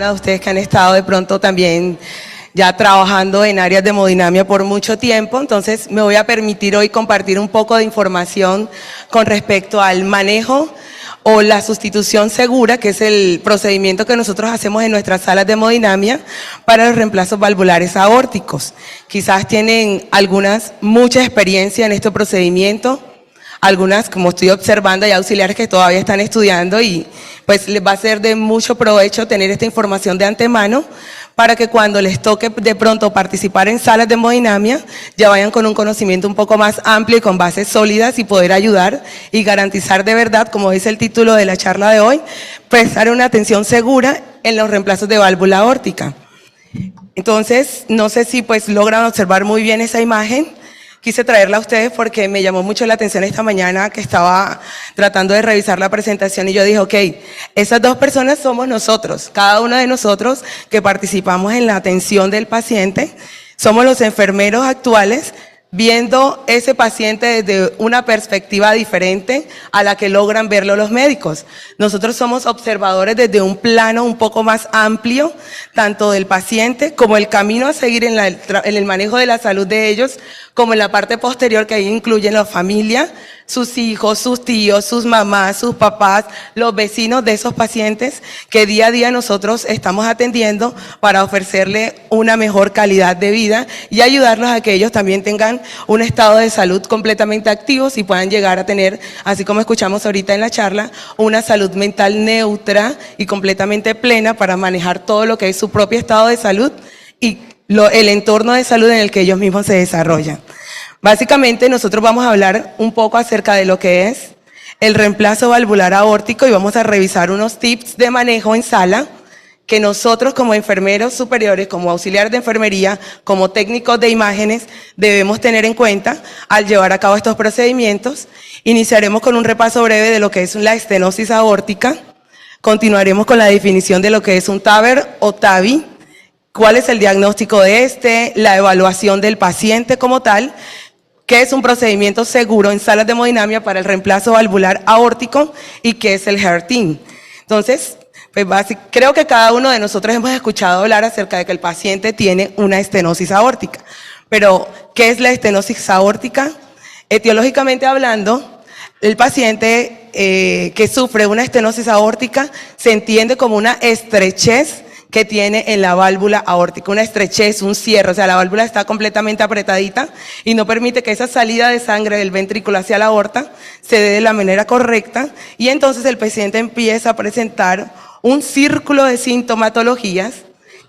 una de ustedes que han estado de pronto también ya trabajando en áreas de hemodinamia por mucho tiempo, entonces me voy a permitir hoy compartir un poco de información con respecto al manejo o la sustitución segura, que es el procedimiento que nosotros hacemos en nuestras salas de hemodinamia para los reemplazos valvulares aórticos. Quizás tienen mucha experiencia en este procedimiento, algunas, como estoy observando, hay auxiliares que todavía están estudiando y pues les va a ser de mucho provecho tener esta información de antemano para que cuando les toque de pronto participar en salas de hemodinamia ya vayan con un conocimiento un poco más amplio y con bases sólidas y poder ayudar y garantizar de verdad, como dice el título de la charla de hoy, prestar una atención segura en los reemplazos de válvula aórtica. Entonces, no sé si pues logran observar muy bien esa imagen. Quise traerla a ustedes porque me llamó mucho la atención esta mañana que estaba tratando de revisar la presentación y yo dije, ok, esas dos personas somos nosotros, cada uno de nosotros que participamos en la atención del paciente, somos los enfermeros actuales viendo ese paciente desde una perspectiva diferente a la que logran verlo los médicos. Nosotros somos observadores desde un plano un poco más amplio, tanto del paciente como el camino a seguir en el manejo de la salud de ellos, como en la parte posterior que ahí incluyen la familia, sus hijos, sus tíos, sus mamás, sus papás, los vecinos de esos pacientes que día a día nosotros estamos atendiendo para ofrecerle una mejor calidad de vida y ayudarlos a que ellos también tengan un estado de salud completamente activo y puedan llegar a tener, así como escuchamos ahorita en la charla, una salud mental neutra y completamente plena para manejar todo lo que es su propio estado de salud y el entorno de salud en el que ellos mismos se desarrollan. Básicamente nosotros vamos a hablar un poco acerca de lo que es el reemplazo valvular aórtico y vamos a revisar unos tips de manejo en sala que nosotros como enfermeros superiores, como auxiliares de enfermería, como técnicos de imágenes, debemos tener en cuenta al llevar a cabo estos procedimientos. Iniciaremos con un repaso breve de lo que es la estenosis aórtica, continuaremos con la definición de lo que es un TAVR o TAVI, cuál es el diagnóstico de la evaluación del paciente como tal, qué es un procedimiento seguro en salas de hemodinamia para el reemplazo valvular aórtico y qué es el HERT-IN. Entonces, pues creo que cada uno de nosotros hemos escuchado hablar acerca de que el paciente tiene una estenosis aórtica. Pero, ¿qué es la estenosis aórtica? Etiológicamente hablando, el paciente que sufre una estenosis aórtica se entiende como una estrechez que tiene en la válvula aórtica, una estrechez, un cierre, o sea, la válvula está completamente apretadita y no permite que esa salida de sangre del ventrículo hacia la aorta se dé de la manera correcta y entonces el paciente empieza a presentar un círculo de sintomatologías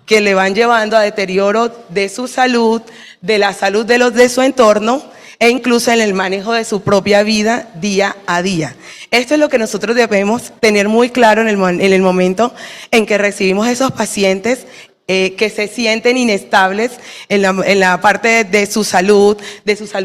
que le van llevando a deterioro de su salud, de la salud de los de su entorno e incluso en el manejo de su propia vida día a día. Esto es lo que nosotros debemos tener muy claro en el momento en que recibimos esos pacientes que se sienten inestables en la parte de su salud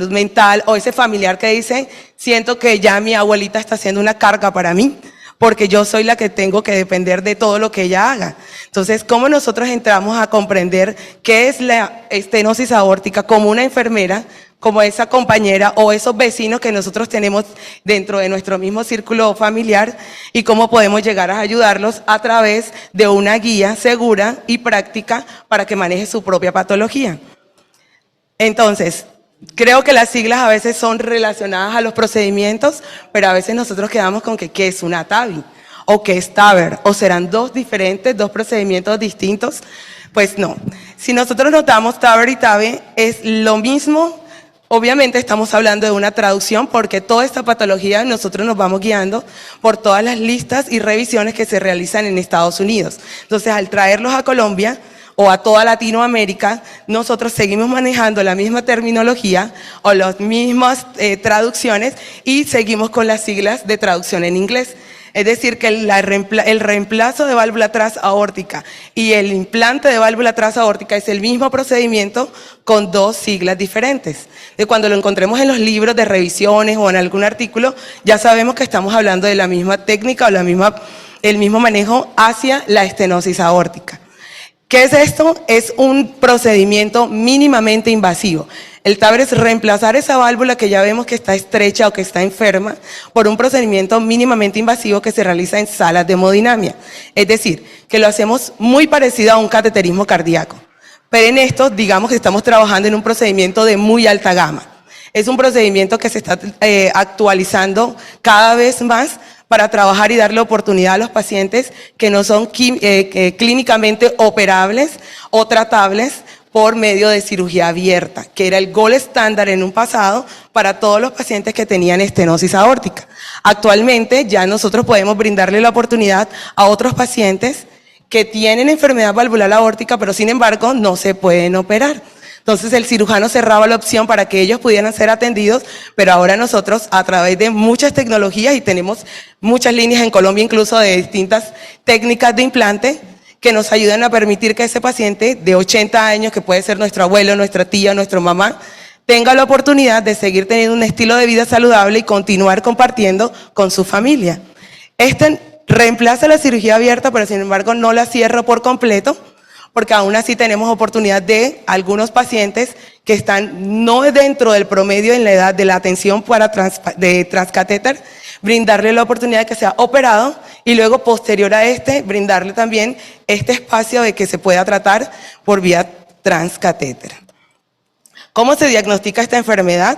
mental, o ese familiar que dice, siento que ya mi abuelita está haciendo una carga para mí, porque yo soy la que tengo que depender de todo lo que ella haga. Entonces, ¿cómo nosotros entramos a comprender qué es la estenosis aórtica como una enfermera, como esa compañera o esos vecinos que nosotros tenemos dentro de nuestro mismo círculo familiar y cómo podemos llegar a ayudarlos a través de una guía segura y práctica para que maneje su propia patología? Entonces, creo que las siglas a veces son relacionadas a los procedimientos, pero a veces nosotros quedamos con que ¿qué es una TAVI? ¿O qué es TAVR? ¿O serán dos procedimientos distintos? Pues no. Si nosotros notamos TAVR y TAVI es lo mismo. Obviamente estamos hablando de una traducción porque toda esta patología nosotros nos vamos guiando por todas las listas y revisiones que se realizan en Estados Unidos. Entonces, al traerlos a Colombia o a toda Latinoamérica, nosotros seguimos manejando la misma terminología o las mismas traducciones y seguimos con las siglas de traducción en inglés. Es decir, que el reemplazo de válvula transaórtica y el implante de válvula transaórtica es el mismo procedimiento con dos siglas diferentes. De cuando lo encontremos en los libros de revisiones o en algún artículo, ya sabemos que estamos hablando de la misma técnica o el mismo manejo hacia la estenosis aórtica. ¿Qué es esto? Es un procedimiento mínimamente invasivo. El TAVR es reemplazar esa válvula que ya vemos que está estrecha o que está enferma por un procedimiento mínimamente invasivo que se realiza en salas de hemodinamia. Es decir, que lo hacemos muy parecido a un cateterismo cardíaco. Pero en esto, digamos que estamos trabajando en un procedimiento de muy alta gama. Es un procedimiento que se está actualizando cada vez más para trabajar y darle oportunidad a los pacientes que no son clínicamente operables o tratables por medio de cirugía abierta, que era el gold estándar en un pasado para todos los pacientes que tenían estenosis aórtica. Actualmente ya nosotros podemos brindarle la oportunidad a otros pacientes que tienen enfermedad valvular aórtica, pero sin embargo no se pueden operar. Entonces el cirujano cerraba la opción para que ellos pudieran ser atendidos, pero ahora nosotros a través de muchas tecnologías y tenemos muchas líneas en Colombia incluso de distintas técnicas de implante que nos ayudan a permitir que ese paciente de 80 años, que puede ser nuestro abuelo, nuestra tía, nuestra mamá, tenga la oportunidad de seguir teniendo un estilo de vida saludable y continuar compartiendo con su familia. Este reemplaza la cirugía abierta, pero sin embargo no la cierro por completo, porque aún así tenemos oportunidad de algunos pacientes que están no dentro del promedio en la edad de la atención de transcatéter, brindarle la oportunidad de que sea operado y luego posterior a brindarle también este espacio de que se pueda tratar por vía transcatéter. ¿Cómo se diagnostica esta enfermedad?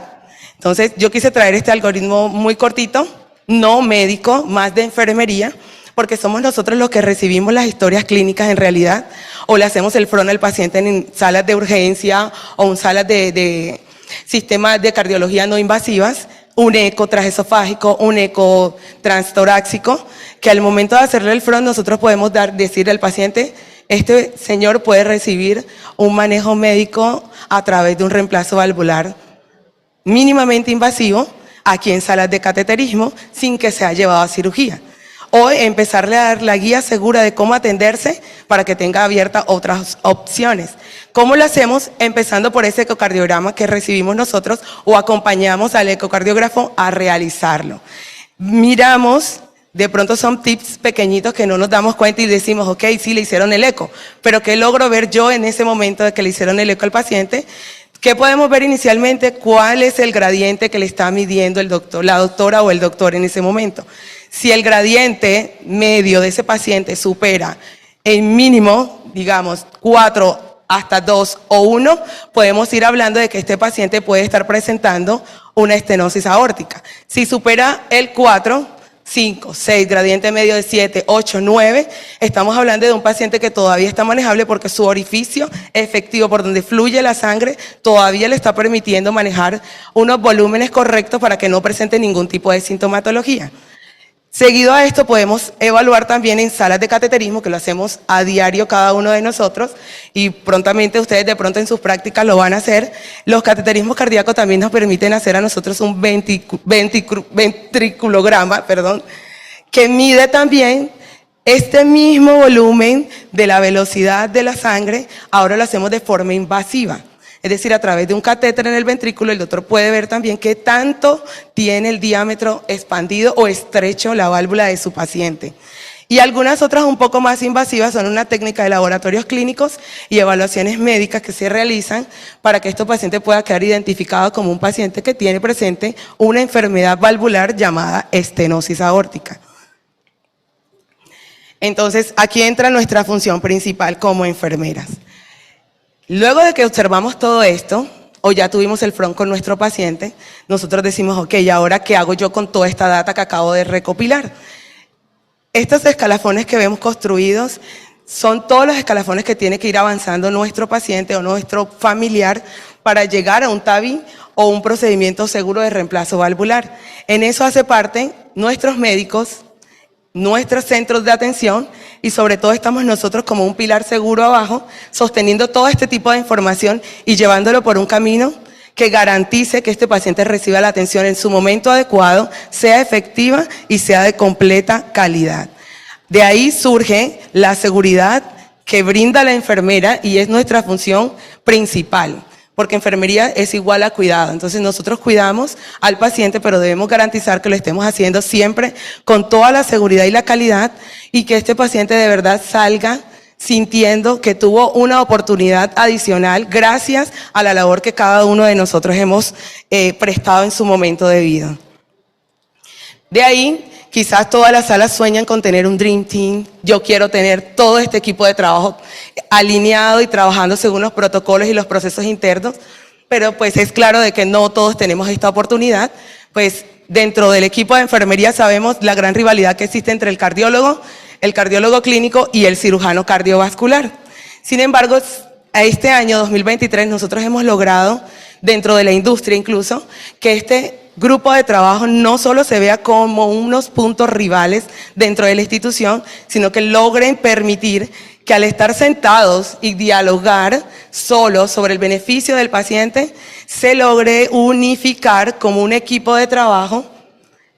Entonces yo quise traer este algoritmo muy cortito, no médico, más de enfermería, porque somos nosotros los que recibimos las historias clínicas en realidad, o le hacemos el front al paciente en salas de urgencia o en salas de sistemas de cardiología no invasivas, un eco transesofágico, un eco transtorácico, que al momento de hacerle el front nosotros podemos decirle al paciente, este señor puede recibir un manejo médico a través de un reemplazo valvular mínimamente invasivo, aquí en salas de cateterismo, sin que sea llevado a cirugía. O empezarle a dar la guía segura de cómo atenderse para que tenga abiertas otras opciones. ¿Cómo lo hacemos? Empezando por ese ecocardiograma que recibimos nosotros o acompañamos al ecocardiógrafo a realizarlo. Miramos, de pronto son tips pequeñitos que no nos damos cuenta y decimos, ok, sí le hicieron el eco, pero ¿qué logro ver yo en ese momento de que le hicieron el eco al paciente? ¿Qué podemos ver inicialmente? ¿Cuál es el gradiente que le está midiendo el doctor, la doctora o el doctor en ese momento? Si el gradiente medio de ese paciente supera en mínimo, digamos, 4 hasta 2 o 1, podemos ir hablando de que este paciente puede estar presentando una estenosis aórtica. Si supera el 4, 5, 6, gradiente medio de 7, 8, 9, estamos hablando de un paciente que todavía está manejable porque su orificio efectivo por donde fluye la sangre todavía le está permitiendo manejar unos volúmenes correctos para que no presente ningún tipo de sintomatología. Seguido a esto podemos evaluar también en salas de cateterismo, que lo hacemos a diario cada uno de nosotros y prontamente ustedes de pronto en sus prácticas lo van a hacer. Los cateterismos cardíacos también nos permiten hacer a nosotros un ventriculograma, que mide también este mismo volumen de la velocidad de la sangre, ahora lo hacemos de forma invasiva. Es decir, a través de un catéter en el ventrículo, el doctor puede ver también qué tanto tiene el diámetro expandido o estrecho la válvula de su paciente. Y algunas otras un poco más invasivas son una técnica de laboratorios clínicos y evaluaciones médicas que se realizan para que este paciente pueda quedar identificado como un paciente que tiene presente una enfermedad valvular llamada estenosis aórtica. Entonces, aquí entra nuestra función principal como enfermeras. Luego de que observamos todo esto, o ya tuvimos el front con nuestro paciente, nosotros decimos, ok, ¿y ahora qué hago yo con toda esta data que acabo de recopilar? Estos escalafones que vemos construidos son todos los escalafones que tiene que ir avanzando nuestro paciente o nuestro familiar para llegar a un TAVI o un procedimiento seguro de reemplazo valvular. En eso hace parte nuestros médicos, nuestros centros de atención y sobre todo estamos nosotros como un pilar seguro abajo, sosteniendo todo este tipo de información y llevándolo por un camino que garantice que este paciente reciba la atención en su momento adecuado, sea efectiva y sea de completa calidad. De ahí surge la seguridad que brinda la enfermera y es nuestra función principal. Porque enfermería es igual a cuidado. Entonces nosotros cuidamos al paciente, pero debemos garantizar que lo estemos haciendo siempre con toda la seguridad y la calidad y que este paciente de verdad salga sintiendo que tuvo una oportunidad adicional gracias a la labor que cada uno de nosotros hemos prestado en su momento de vida. De ahí, quizás todas las salas sueñan con tener un Dream Team. Yo quiero tener todo este equipo de trabajo alineado y trabajando según los protocolos y los procesos internos, pero pues es claro de que no todos tenemos esta oportunidad. Pues dentro del equipo de enfermería sabemos la gran rivalidad que existe entre el cardiólogo clínico y el cirujano cardiovascular. Sin embargo, a este año 2023 nosotros hemos logrado, dentro de la industria incluso, que este grupo de trabajo no solo se vea como unos puntos rivales dentro de la institución, sino que logren permitir que al estar sentados y dialogar solos sobre el beneficio del paciente, se logre unificar como un equipo de trabajo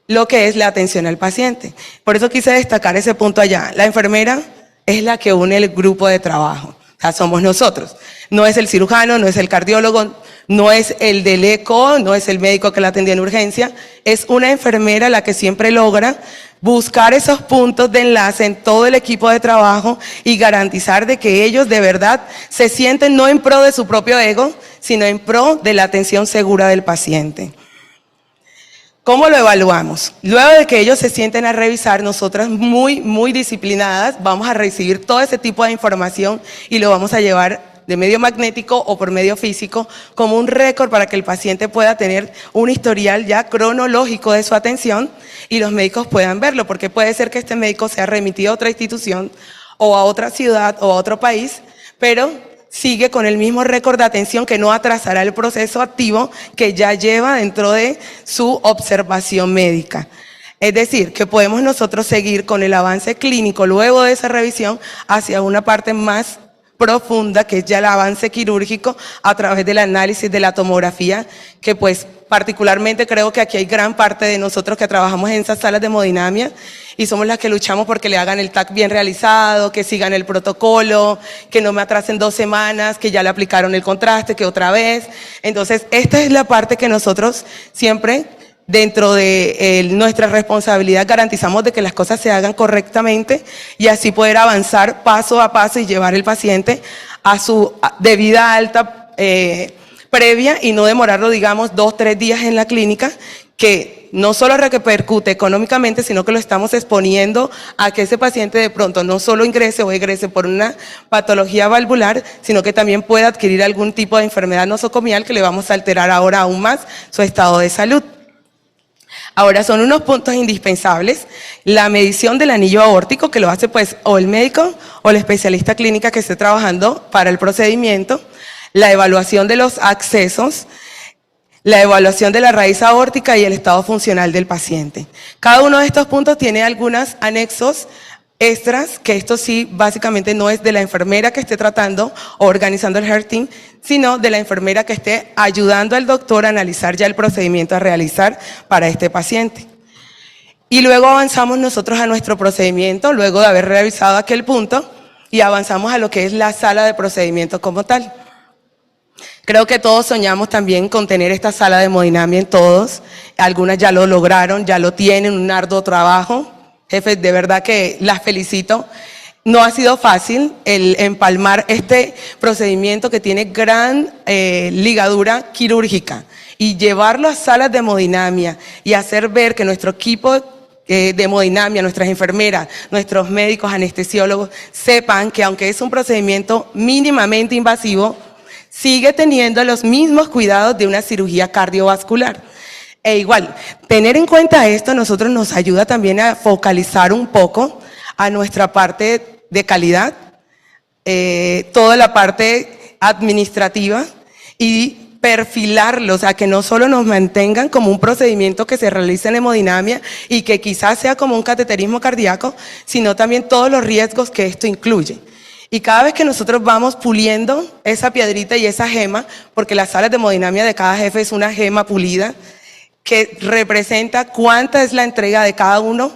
lo que es la atención al paciente. Por eso quise destacar ese punto allá. La enfermera es la que une el grupo de trabajo. O sea, somos nosotros. No es el cirujano, no es el cardiólogo, no es el del eco, no es el médico que la atendía en urgencia. Es una enfermera la que siempre logra buscar esos puntos de enlace en todo el equipo de trabajo y garantizar de que ellos de verdad se sienten no en pro de su propio ego, sino en pro de la atención segura del paciente. ¿Cómo lo evaluamos? Luego de que ellos se sienten a revisar, nosotras muy disciplinadas vamos a recibir todo ese tipo de información y lo vamos a llevar de medio magnético o por medio físico como un récord para que el paciente pueda tener un historial ya cronológico de su atención y los médicos puedan verlo, porque puede ser que este médico sea remitido a otra institución o a otra ciudad o a otro país, pero sigue con el mismo récord de atención que no atrasará el proceso activo que ya lleva dentro de su observación médica. Es decir, que podemos nosotros seguir con el avance clínico luego de esa revisión hacia una parte más profunda, que es ya el avance quirúrgico a través del análisis de la tomografía, que pues particularmente creo que aquí hay gran parte de nosotros que trabajamos en esas salas de hemodinamia y somos las que luchamos porque le hagan el TAC bien realizado, que sigan el protocolo, que no me atrasen 2 semanas, que ya le aplicaron el contraste, que otra vez. Entonces, esta es la parte que nosotros siempre, dentro de nuestra responsabilidad, garantizamos de que las cosas se hagan correctamente y así poder avanzar paso a paso y llevar el paciente a su debida alta previa y no demorarlo, digamos, 2 o 3 días en la clínica, que no solo repercute económicamente, sino que lo estamos exponiendo a que ese paciente de pronto no solo ingrese o egrese por una patología valvular, sino que también pueda adquirir algún tipo de enfermedad nosocomial que le vamos a alterar ahora aún más su estado de salud. Ahora, son unos puntos indispensables: la medición del anillo aórtico, que lo hace pues o el médico o el especialista clínica que esté trabajando para el procedimiento, la evaluación de los accesos, la evaluación de la raíz aórtica y el estado funcional del paciente. Cada uno de estos puntos tiene algunos anexos extras, que esto sí básicamente no es de la enfermera que esté tratando o organizando el Heart Team, sino de la enfermera que esté ayudando al doctor a analizar ya el procedimiento a realizar para este paciente. Y luego avanzamos nosotros a nuestro procedimiento, luego de haber revisado aquel punto, y avanzamos a lo que es la sala de procedimientos como tal. Creo que todos soñamos también con tener esta sala de hemodinamia en todos. Algunas ya lo lograron, ya lo tienen, un arduo trabajo. Jefes, de verdad que las felicito. No ha sido fácil el empalmar este procedimiento que tiene gran ligadura quirúrgica y llevarlo a salas de hemodinamia y hacer ver que nuestro equipo de hemodinamia, nuestras enfermeras, nuestros médicos, anestesiólogos, sepan que aunque es un procedimiento mínimamente invasivo, sigue teniendo los mismos cuidados de una cirugía cardiovascular. E igual, tener en cuenta esto nosotros nos ayuda también a focalizar un poco a nuestra parte de calidad, toda la parte administrativa y perfilarlos a que no solo nos mantengan como un procedimiento que se realiza en hemodinamia y que quizás sea como un cateterismo cardíaco, sino también todos los riesgos que esto incluye. Y cada vez que nosotros vamos puliendo esa piedrita y esa gema, porque las salas de hemodinamia de cada jefe es una gema pulida, que representa cuánta es la entrega de cada uno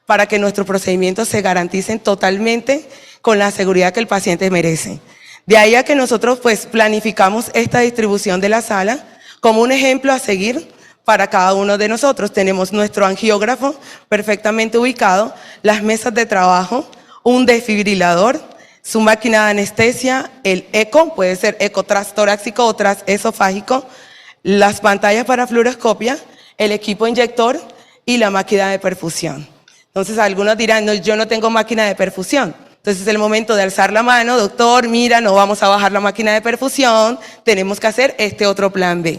para que nuestros procedimientos se garanticen totalmente con la seguridad que el paciente merece. De ahí a que nosotros pues planificamos esta distribución de la sala como un ejemplo a seguir para cada uno de nosotros. Tenemos nuestro angiógrafo perfectamente ubicado, las mesas de trabajo, un desfibrilador, su máquina de anestesia, el eco, puede ser eco transtorácico o transesofágico, las pantallas para fluoroscopia, el equipo inyector y la máquina de perfusión. Entonces algunos dirán, no, yo no tengo máquina de perfusión. Entonces es el momento de alzar la mano, doctor, mira, no vamos a bajar la máquina de perfusión, tenemos que hacer este otro plan B.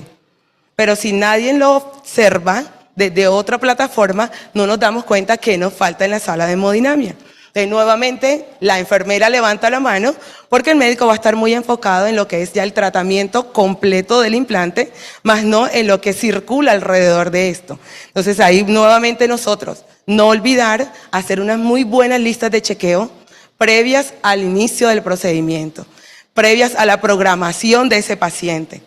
Pero si nadie lo observa desde otra plataforma, no nos damos cuenta que nos falta en la sala de hemodinamia. Entonces nuevamente la enfermera levanta la mano porque el médico va a estar muy enfocado en lo que es ya el tratamiento completo del implante, más no en lo que circula alrededor de esto. Entonces ahí nuevamente nosotros, no olvidar hacer unas muy buenas listas de chequeo previas al inicio del procedimiento, previas a la programación de ese paciente,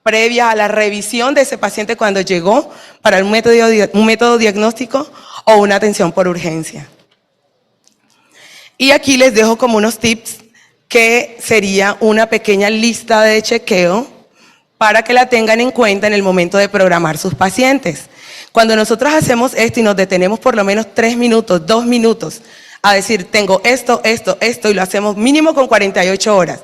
previa a la revisión de ese paciente cuando llegó para un método diagnóstico o una atención por urgencia. Y aquí les dejo como unos tips que sería una pequeña lista de chequeo para que la tengan en cuenta en el momento de programar sus pacientes. Cuando nosotros hacemos esto y nos detenemos por lo menos 3 minutos, 2 minutos, a decir, tengo esto, esto, esto, y lo hacemos mínimo con 48 horas,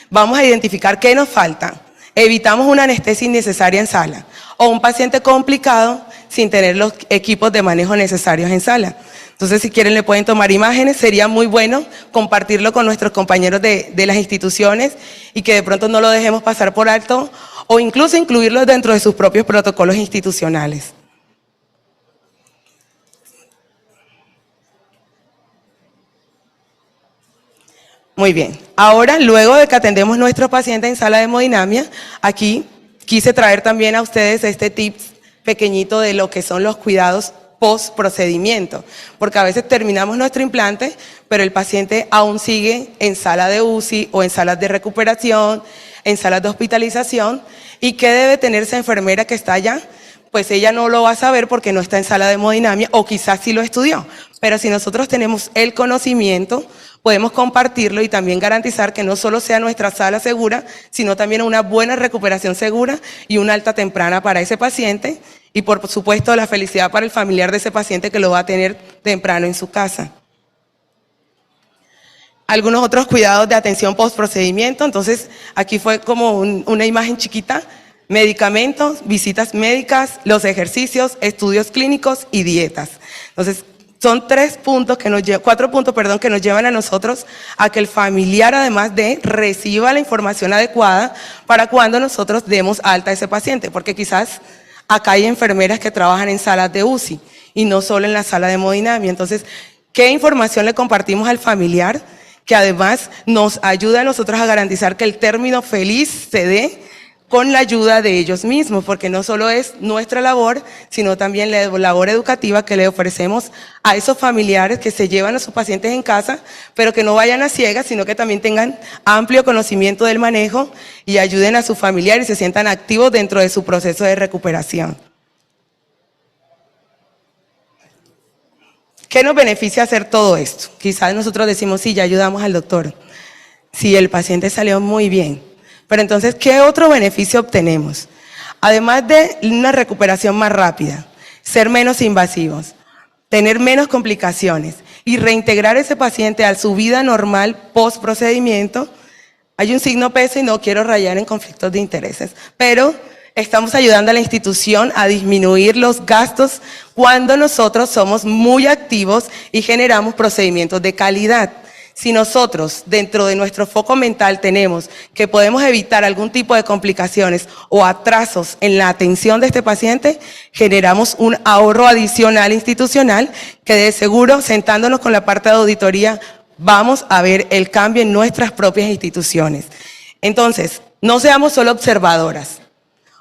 vamos a identificar qué nos falta. Evitamos una anestesia innecesaria en sala o un paciente complicado sin tener los equipos de manejo necesarios en sala. Entonces, si quieren, le pueden tomar imágenes. Sería muy bueno compartirlo con nuestros compañeros de las instituciones y que de pronto no lo dejemos pasar por alto o incluso incluirlos dentro de sus propios protocolos institucionales. Muy bien. Ahora, luego de que atendemos nuestros pacientes en sala de hemodinamia, aquí quise traer también a ustedes este tips pequeñito de lo que son los cuidados post procedimiento, porque a veces terminamos nuestro implante, pero el paciente aún sigue en sala de UCI o en salas de recuperación, en salas de hospitalización. ¿Y qué debe tener esa enfermera que está allá? Pues ella no lo va a saber porque no está en sala de hemodinamia o quizás sí lo estudió, pero si nosotros tenemos el conocimiento, podemos compartirlo y también garantizar que no solo sea nuestra sala segura, sino también una buena recuperación segura y una alta temprana para ese paciente y por supuesto la felicidad para el familiar de ese paciente que lo va a tener temprano en su casa. Algunos otros cuidados de atención post procedimiento, entonces aquí fue como una imagen chiquita, medicamentos, visitas médicas, los ejercicios, estudios clínicos y dietas. Entonces, son 4 puntos que nos llevan a nosotros a que el familiar, además de reciba la información adecuada para cuando nosotros demos alta a ese paciente, porque quizás acá hay enfermeras que trabajan en salas de UCI y no solo en la sala de hemodinamia. Entonces, ¿qué información le compartimos al familiar? Que además nos ayuda a nosotros a garantizar que el término feliz se dé con la ayuda de ellos mismos, porque no solo es nuestra labor, sino también la labor educativa que le ofrecemos a esos familiares que se llevan a sus pacientes en casa, pero que no vayan a ciegas, sino que también tengan amplio conocimiento del manejo y ayuden a sus familiares y se sientan activos dentro de su proceso de recuperación. ¿Qué nos beneficia hacer todo esto? Quizás nosotros decimos, sí, ya ayudamos al doctor. Sí, el paciente salió muy bien. Pero entonces, ¿qué otro beneficio obtenemos? Además de una recuperación más rápida, ser menos invasivos, tener menos complicaciones y reintegrar ese paciente a su vida normal post procedimiento, hay un signo peso y no quiero rayar en conflictos de intereses, pero estamos ayudando a la institución a disminuir los gastos cuando nosotros somos muy activos y generamos procedimientos de calidad. Si nosotros dentro de nuestro foco mental tenemos que podemos evitar algún tipo de complicaciones o atrasos en la atención de este paciente, generamos un ahorro adicional institucional que de seguro, sentándonos con la parte de auditoría, vamos a ver el cambio en nuestras propias instituciones. Entonces, no seamos solo observadoras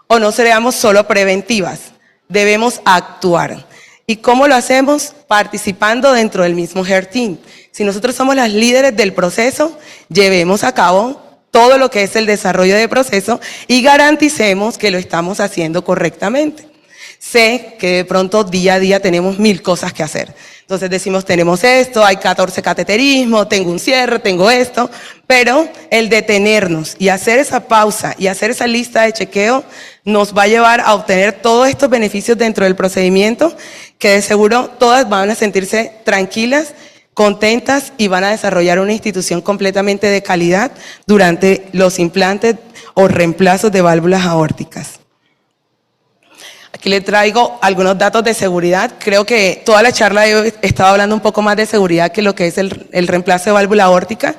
o no seamos solo preventivas, debemos actuar. ¿Y cómo lo hacemos? Participando dentro del mismo Heart Team. Si nosotros somos las líderes del proceso, llevemos a cabo todo lo que es el desarrollo de proceso y garanticemos que lo estamos haciendo correctamente. Sé que de pronto día a día tenemos 1000 cosas que hacer. Entonces decimos, tenemos esto, hay 14 cateterismos, tengo un cierre, tengo esto, pero el detenernos y hacer esa pausa y hacer esa lista de chequeo nos va a llevar a obtener todos estos beneficios dentro del procedimiento que de seguro todas van a sentirse tranquilas contentas y van a desarrollar una institución completamente de calidad durante los implantes o reemplazos de válvulas aórticas. Aquí le traigo algunos datos de seguridad. Creo que toda la charla de hoy he estado hablando un poco más de seguridad que lo que es el reemplazo de válvula aórtica,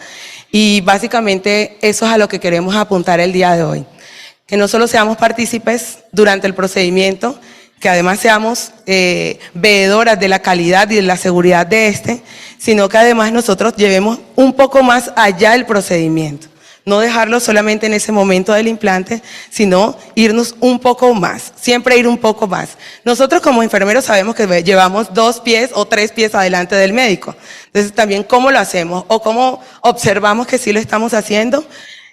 y básicamente eso es a lo que queremos apuntar el día de hoy. Que no solo seamos partícipes durante el procedimiento, que además seamos veedoras de la calidad y de la seguridad de este, sino que además nosotros llevemos un poco más allá el procedimiento. No dejarlo solamente en ese momento del implante, sino irnos un poco más, siempre ir un poco más. Nosotros como enfermeros sabemos que llevamos 2 pies o 3 pies adelante del médico. Entonces también cómo lo hacemos o cómo observamos que sí lo estamos haciendo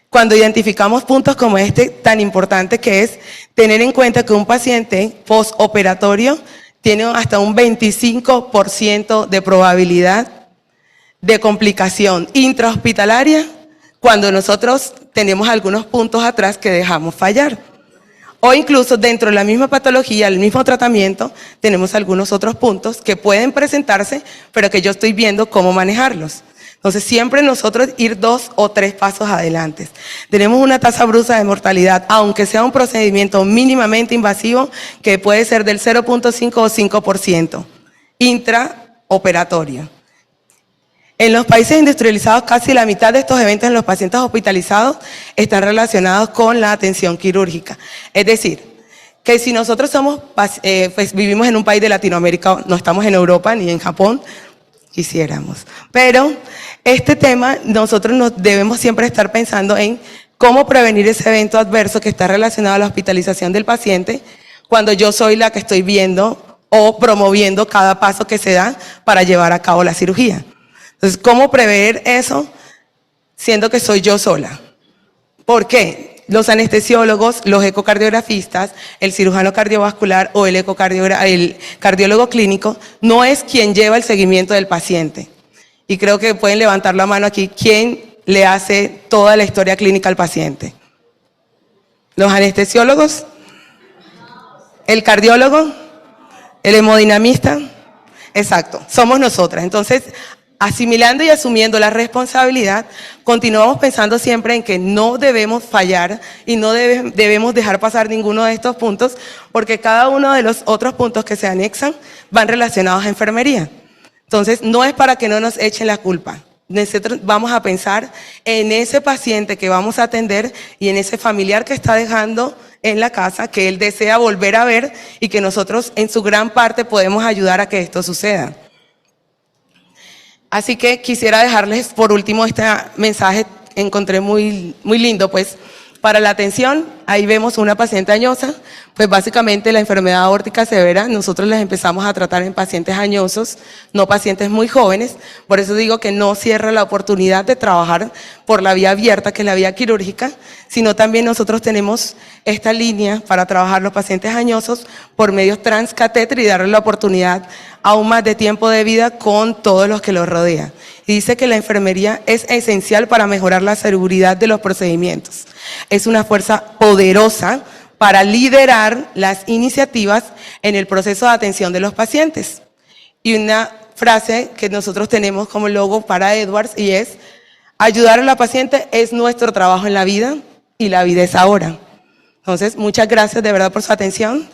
cuando identificamos puntos como este tan importante, que es tener en cuenta que un paciente postoperatorio tiene hasta un 25% de probabilidad de complicación intrahospitalaria cuando nosotros tenemos algunos puntos atrás que dejamos fallar. O incluso dentro de la misma patología, el mismo tratamiento, tenemos algunos otros puntos que pueden presentarse, pero que yo estoy viendo cómo manejarlos. Entonces siempre nosotros ir 2 o 3 pasos adelante. Tenemos una tasa bruta de mortalidad, aunque sea un procedimiento mínimamente invasivo, que puede ser del 0.5 o 5% intraoperatorio. En los países industrializados, casi la mitad de estos eventos en los pacientes hospitalizados están relacionados con la atención quirúrgica. Es decir, que si nosotros pues vivimos en un país de Latinoamérica, no estamos en Europa ni en Japón, quisiéramos. Pero este tema nosotros nos debemos siempre estar pensando en cómo prevenir ese evento adverso que está relacionado a la hospitalización del paciente cuando yo soy la que estoy viendo o promoviendo cada paso que se da para llevar a cabo la cirugía. Entonces, ¿cómo prever eso siendo que soy yo sola? ¿Por qué? Los anestesiólogos, los ecocardiografistas, el cirujano cardiovascular o el cardiólogo clínico no es quien lleva el seguimiento del paciente. Y creo que pueden levantar la mano aquí, ¿quién le hace toda la historia clínica al paciente? ¿Los anestesiólogos? ¿El cardiólogo? ¿El hemodinamista? Exacto, somos nosotras. Entonces, asimilando y asumiendo la responsabilidad, continuamos pensando siempre en que no debemos fallar y no debemos dejar pasar ninguno de estos puntos, porque cada uno de los otros puntos que se anexan van relacionados a enfermería. Entonces, no es para que no nos echen la culpa. Nosotros vamos a pensar en ese paciente que vamos a atender y en ese familiar que está dejando en la casa, que él desea volver a ver y que nosotros en su gran parte podemos ayudar a que esto suceda. Así que quisiera dejarles por último este mensaje, encontré muy lindo, pues, para la atención. Ahí vemos una paciente añosa, pues básicamente la enfermedad aórtica severa, nosotros las empezamos a tratar en pacientes añosos, no pacientes muy jóvenes, por eso digo que no cierra la oportunidad de trabajar por la vía abierta, que es la vía quirúrgica, sino también nosotros tenemos esta línea para trabajar los pacientes añosos por medios transcatéter y darle la oportunidad aún más de tiempo de vida con todos los que los rodean. Y dice que la enfermería es esencial para mejorar la seguridad de los procedimientos. Es una fuerza poderosa para liderar las iniciativas en el proceso de atención de los pacientes. Y una frase que nosotros tenemos como logo para Edwards y es: ayudar a la paciente es nuestro trabajo en la vida y la vida es ahora. Entonces, muchas gracias de verdad por su atención.